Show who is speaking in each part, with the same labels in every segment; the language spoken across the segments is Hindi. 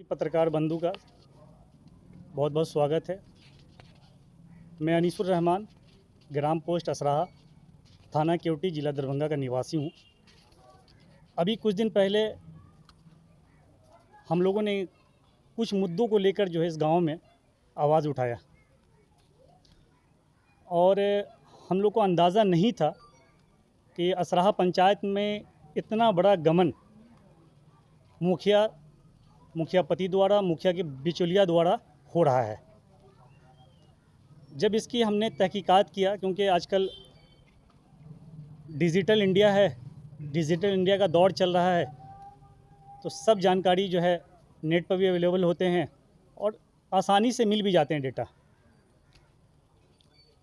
Speaker 1: पत्रकार बंधु का बहुत बहुत स्वागत है। मैं अनीसुर रहमान, ग्राम पोस्ट असराहा, थाना केवटी, जिला दरभंगा का निवासी हूँ। अभी कुछ दिन पहले हम लोगों ने कुछ मुद्दों को लेकर जो है इस गांव में आवाज़ उठाया और हम लोग को अंदाज़ा नहीं था कि असराहा पंचायत में इतना बड़ा गमन मुखिया पति द्वारा, मुखिया के बिचौलिया द्वारा हो रहा है। जब इसकी हमने तहकीकात किया, क्योंकि आजकल डिजिटल इंडिया है, डिजिटल इंडिया का दौर चल रहा है, तो सब जानकारी जो है नेट पर भी अवेलेबल होते हैं और आसानी से मिल भी जाते हैं डेटा।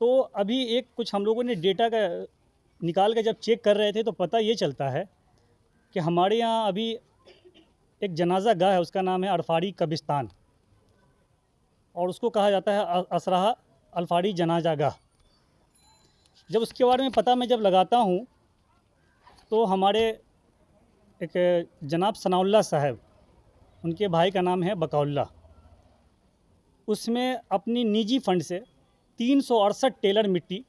Speaker 1: तो अभी एक कुछ हम लोगों ने डेटा का निकाल कर जब चेक कर रहे थे तो पता ये चलता है कि हमारे यहाँ अभी एक जनाजा गाह है, उसका नाम है अरफाड़ी कब्रिस्तान और उसको कहा जाता है असराहा अरफाड़ी जनाजा गाह। जब उसके बारे में पता मैं जब लगाता हूँ तो हमारे एक जनाब सनाउल्लाह साहब, उनके भाई का नाम है बकाउल्ला, उसमें अपनी निजी फंड से 368 टेलर मिट्टी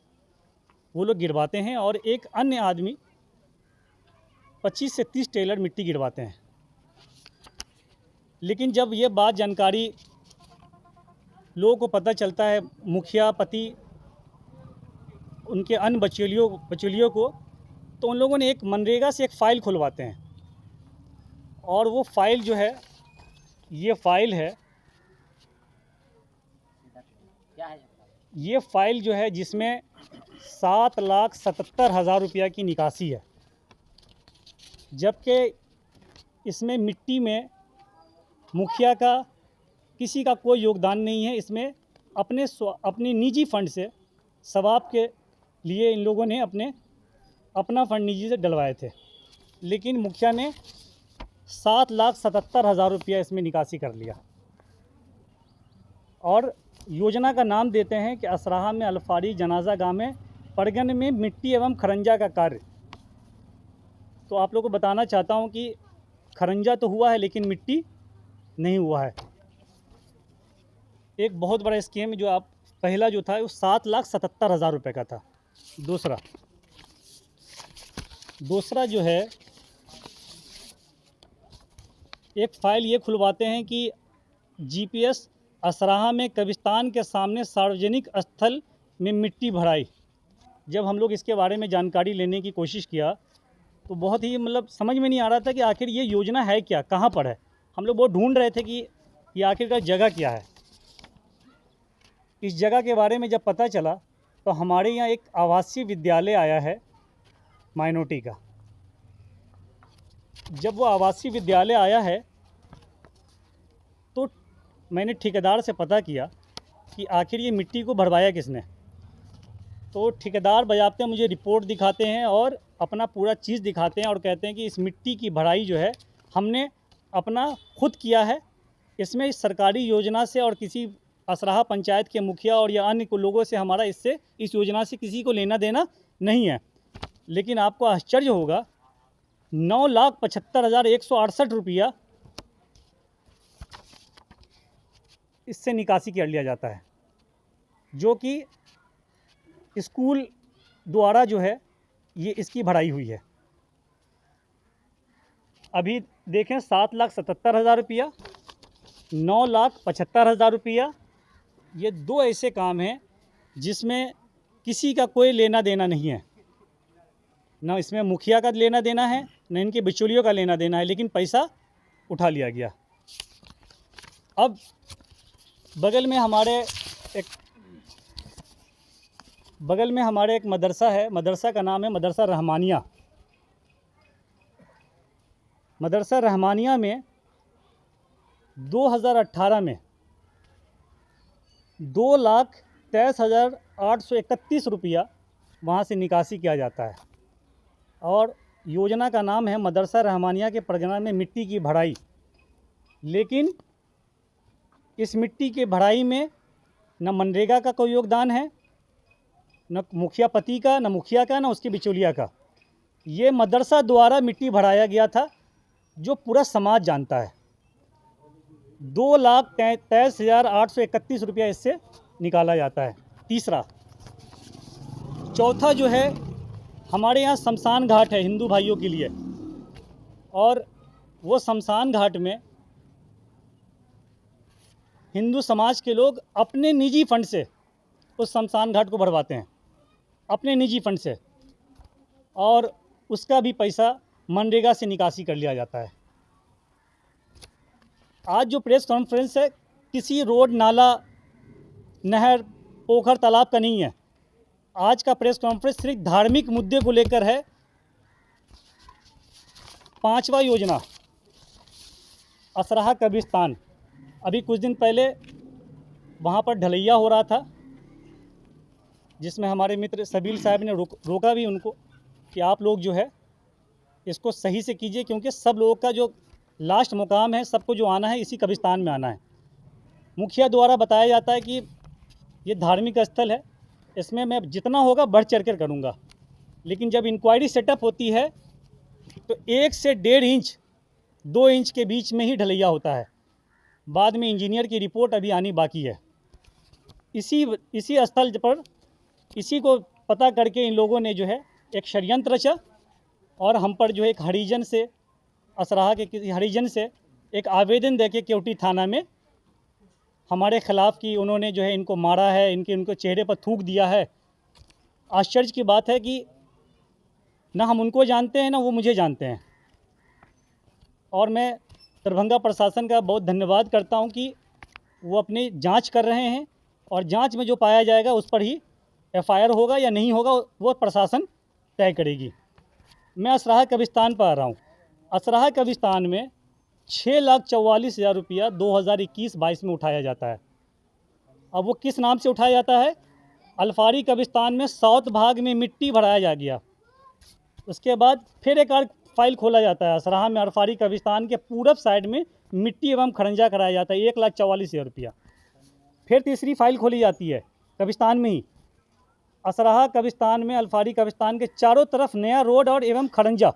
Speaker 1: वो लोग गिरवाते हैं और एक अन्य आदमी 25 से 30 टेलर मिट्टी गिरवाते हैं। लेकिन जब ये बात जानकारी लोगों को पता चलता है, मुखिया पति उनके अन्य बचौलियों को, तो उन लोगों ने एक मनरेगा से एक फ़ाइल खुलवाते हैं और वो फ़ाइल जो है, ये फ़ाइल जो है जिसमें 7,77,000 रुपया की निकासी है, जबकि इसमें मिट्टी में मुखिया का किसी का कोई योगदान नहीं है। इसमें अपनी निजी फंड से सवाब के लिए इन लोगों ने अपना फंड निजी से डलवाए थे, लेकिन मुखिया ने 7,77,000 रुपया इसमें निकासी कर लिया और योजना का नाम देते हैं कि असराहा में अरफाड़ी जनाजा गाह में परगन में मिट्टी एवं खरंजा का कार्य। तो आप लोगों को बताना चाहता हूं कि खरंजा तो हुआ है लेकिन मिट्टी नहीं हुआ है। एक बहुत बड़ा स्कीम जो पहला जो था वो 7,77,000 रुपये का था। दूसरा जो है, एक फ़ाइल ये खुलवाते हैं कि जीपीएस असराहा में कब्रिस्तान के सामने सार्वजनिक स्थल में मिट्टी भराई। जब हम लोग इसके बारे में जानकारी लेने की कोशिश किया तो बहुत ही समझ में नहीं आ रहा था कि आखिर ये योजना है क्या, कहाँ पर है। हम लोग बहुत ढूंढ रहे थे कि ये आखिरकार जगह क्या है। इस जगह के बारे में जब पता चला तो हमारे यहाँ एक आवासीय विद्यालय आया है माइनॉरिटी का। जब वो आवासीय विद्यालय आया है तो मैंने ठेकेदार से पता किया कि आखिर ये मिट्टी को भरवाया किसने। तो ठेकेदार बजाते मुझे रिपोर्ट दिखाते हैं और अपना पूरा चीज़ दिखाते हैं और कहते हैं कि इस मिट्टी की भराई जो है हमने अपना खुद किया है, इसमें इस सरकारी योजना से और किसी असराहा पंचायत के मुखिया और या अन्य लोगों से हमारा इस योजना से किसी को लेना देना नहीं है। लेकिन आपको आश्चर्य होगा, 9,75,168 रुपया इससे निकासी कर लिया जाता है, जो कि स्कूल द्वारा जो है ये इसकी भराई हुई है। अभी देखें, 7,77,000 रुपया, 9,75,000 रुपया, ये दो ऐसे काम हैं जिसमें किसी का कोई लेना देना नहीं है। ना इसमें मुखिया का लेना देना है, न इनके बिचौलियों का लेना देना है, लेकिन पैसा उठा लिया गया। अब बगल में हमारे एक मदरसा है, मदरसा का नाम है मदरसा रहमानिया। मदरसा रहमानिया में 2018 में 2,23,831 रुपया वहाँ से निकासी किया जाता है और योजना का नाम है मदरसा रहमानिया के परगना में मिट्टी की भराई। लेकिन इस मिट्टी के भराई में न मनरेगा का कोई योगदान है, न मुखिया पति का, न मुखिया का, न उसके बिचौलिया का। ये मदरसा द्वारा मिट्टी भराया गया था, जो पूरा समाज जानता है। 2,23,831 रुपया इससे निकाला जाता है। तीसरा। चौथा जो है, हमारे यहाँ शमशान घाट है हिंदू भाइयों के लिए, और वो शमशान घाट में हिंदू समाज के लोग अपने निजी फंड से उस शमशान घाट को भरवाते हैं, अपने निजी फंड से, और उसका भी पैसा मनरेगा से निकासी कर लिया जाता है। आज जो प्रेस कॉन्फ्रेंस है, किसी रोड, नाला, नहर, पोखर, तालाब का नहीं है। आज का प्रेस कॉन्फ्रेंस सिर्फ धार्मिक मुद्दे को लेकर है। 5वां योजना असराहा कब्रिस्तान, अभी कुछ दिन पहले वहाँ पर ढलैया हो रहा था, जिसमें हमारे मित्र सबील साहब ने रोका भी उनको कि आप लोग जो है इसको सही से कीजिए, क्योंकि सब लोगों का जो लास्ट मुकाम है, सबको जो आना है इसी कब्रिस्तान में आना है। मुखिया द्वारा बताया जाता है कि ये धार्मिक स्थल है, इसमें मैं जितना होगा बढ़ चढ़ कर करूँगा, लेकिन जब इंक्वायरी सेटअप होती है तो 1 से 1.5 इंच 2 इंच के बीच में ही ढलैया होता है। बाद में इंजीनियर की रिपोर्ट अभी आनी बाकी है। इसी स्थल पर इसी को पता करके इन लोगों ने जो है एक षड्यंत्र रचा, और हम पर जो है एक हरिजन से, असराहा के किसी हरिजन से एक आवेदन देके केवटी थाना में हमारे ख़िलाफ़ कि उन्होंने जो है इनको मारा है, इनके चेहरे पर थूक दिया है। आश्चर्य की बात है कि ना हम उनको जानते हैं, ना वो मुझे जानते हैं। और मैं दरभंगा प्रशासन का बहुत धन्यवाद करता हूं कि वो अपनी जांच कर रहे हैं, और जांच में जो पाया जाएगा उस पर ही FIR होगा या नहीं होगा, वो प्रशासन तय करेगी। मैं असराहा कब्रिस्तान पर आ रहा हूँ। असराहा कब्रिस्तान में 6,44,000 रुपया 2021-22 में उठाया जाता है। अब वो किस नाम से उठाया जाता है? अल्फारी कब्रिस्तान में साउथ भाग में मिट्टी भराया जा गया। उसके बाद फिर एक और फाइल खोला जाता है असराहा में, अल्फारी कब्रिस्तान के पूरब साइड में मिट्टी एवं खरंजा कराया जाता है, 1,44,000 रुपया। फिर तीसरी फाइल खोली जाती है कब्रिस्तान में ही, असराहा कब्रिस्तान में अल्फारी कब्रिस्तान के चारों तरफ नया रोड और एवं खरंजा।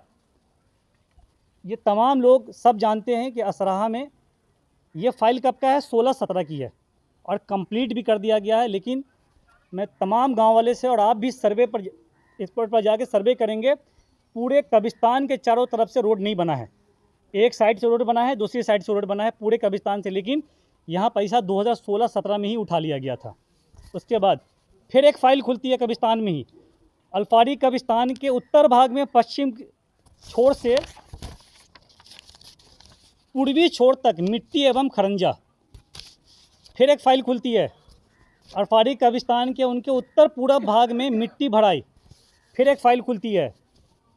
Speaker 1: ये तमाम लोग सब जानते हैं कि असराहा में ये फाइल कब का है, 16-17 की है, और कंप्लीट भी कर दिया गया है। लेकिन मैं तमाम गांव वाले से, और आप भी सर्वे पर, इस पर जाके सर्वे करेंगे, पूरे कब्रिस्तान के चारों तरफ से रोड नहीं बना है। एक साइड से रोड बना है, दूसरी साइड से रोड बना है पूरे कब्रिस्तान से, लेकिन यहाँ पैसा 2016-17 में ही उठा लिया गया था। उसके बाद फिर एक फ़ाइल खुलती है कब्रिस्तान में ही, अल्फारी कब्रिस्तान के उत्तर भाग में पश्चिम छोर से पूर्वी छोर तक मिट्टी एवं खरंजा। फिर एक फ़ाइल खुलती है अल्फारी कब्रिस्तान के उनके उत्तर पूर्व भाग में मिट्टी भराई। फिर एक फ़ाइल खुलती है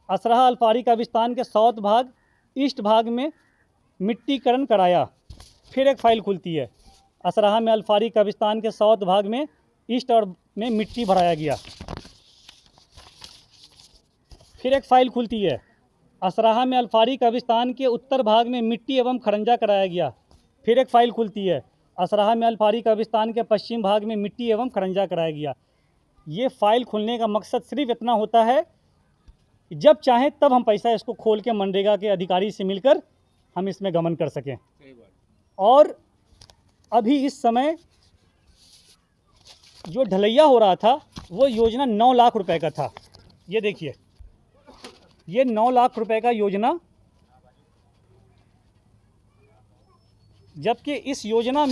Speaker 1: असराहा अल्फारी कब्रिस्तान के साउथ भाग, ईस्ट भाग में मिट्टीकरण कराया। फिर एक फ़ाइल खुलती है असराहा में अल्फारी कब्रिस्तान के साउथ भाग में ईस्ट और में मिट्टी भराया गया। फिर एक फ़ाइल खुलती है असराहा में अल्फारी कब्रिस्तान के उत्तर भाग में मिट्टी एवं खरंजा कराया गया। फिर एक फ़ाइल खुलती है असराहा में अल्फारी कब्रिस्तान के पश्चिम भाग में मिट्टी एवं खरंजा कराया गया। ये फ़ाइल खुलने का मकसद सिर्फ इतना होता है कि जब चाहें तब हम पैसा इसको खोल के मनरेगा के अधिकारी से मिलकर हम इसमें गमन कर सकें। और अभी इस समय जो ढलैया हो रहा था वो योजना 9 लाख रुपए का था। ये देखिए, ये 9 लाख रुपए का योजना, जबकि इस योजना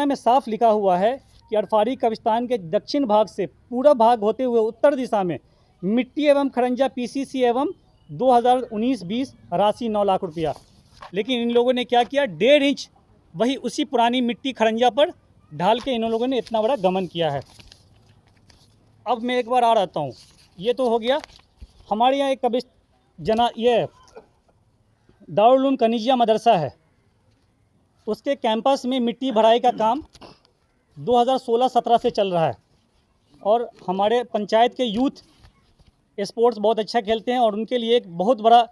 Speaker 1: में साफ लिखा हुआ है कि अल्फारी कब्रिस्तान के दक्षिण भाग से पूर्व भाग होते हुए उत्तर दिशा में मिट्टी एवं खरंजा PCC एवं 2019-20 राशि 9 लाख रुपया। लेकिन इन लोगों ने क्या किया, 1.5 इंच वही उसी पुरानी मिट्टी खरंजा पर ढाल के इन लोगों ने इतना बड़ा गमन किया है। अब मैं एक बार आ रहता हूँ, ये तो हो गया। हमारे यहाँ एक ये दारुल उलूम कनीजिया मदरसा है, उसके कैंपस में मिट्टी भराई का काम 2016-17 से चल रहा है। और हमारे पंचायत के यूथ स्पोर्ट्स बहुत अच्छा खेलते हैं, और उनके लिए एक बहुत बड़ा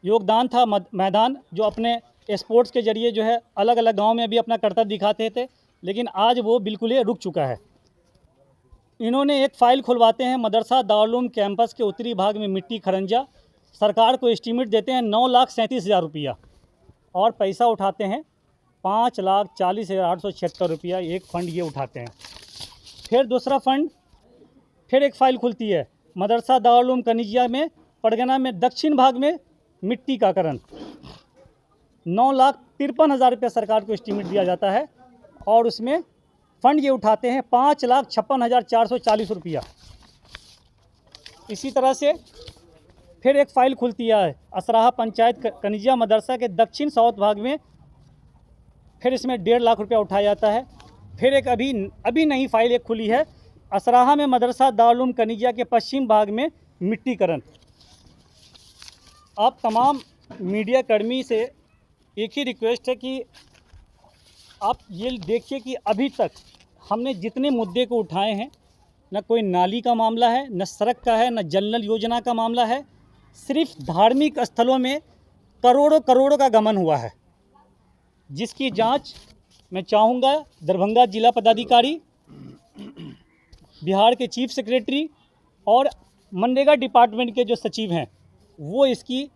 Speaker 1: योगदान था मैदान, जो अपने स्पोर्ट्स के ज़रिए जो है अलग अलग गांव में भी अपना कर्तव्य दिखाते थे, लेकिन आज वो बिल्कुल ही रुक चुका है। इन्होंने एक फ़ाइल खुलवाते हैं मदरसा दारुल उलूम कैंपस के उत्तरी भाग में मिट्टी खरंजा, सरकार को एस्टीमेट देते हैं 9,37,000 रुपया, और पैसा उठाते हैं 5,40,876 रुपया एक फ़ंड ये उठाते हैं। फिर दूसरा फ़ंड, फिर एक फ़ाइल खुलती है मदरसा दारुल उलूम कनिजिया में, परगना में, दक्षिण भाग में मिट्टी का करण। 9,53,000 रुपया सरकार को एस्टीमेट दिया जाता है और उसमें फ़ंड ये उठाते हैं 5,56,440 रुपया। इसी तरह से फिर एक फ़ाइल खुलती है असराहा पंचायत कनिजिया मदरसा के दक्षिण साउथ भाग में, फिर इसमें 1.5 लाख रुपया उठाया जाता है। फिर एक अभी नई फ़ाइल एक खुली है असराहा में मदरसा दारुल उलूम कनिजिया के पश्चिम भाग में मिट्टीकरण। आप तमाम मीडिया कर्मी से एक ही रिक्वेस्ट है कि आप ये देखिए कि अभी तक हमने जितने मुद्दे को उठाए हैं, न कोई नाली का मामला है, न सड़क का है, न जल नल योजना का मामला है, सिर्फ धार्मिक स्थलों में करोड़ों करोड़ों का गमन हुआ है, जिसकी जांच मैं चाहूँगा दरभंगा जिला पदाधिकारी, बिहार के चीफ सेक्रेटरी और मनरेगा डिपार्टमेंट के जो सचिव हैं वो इसकी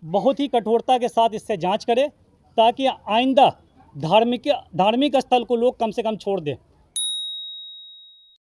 Speaker 1: बहुत ही कठोरता के साथ इससे जांच करें, ताकि आइंदा धार्मिक स्थल को लोग कम से कम छोड़ दें।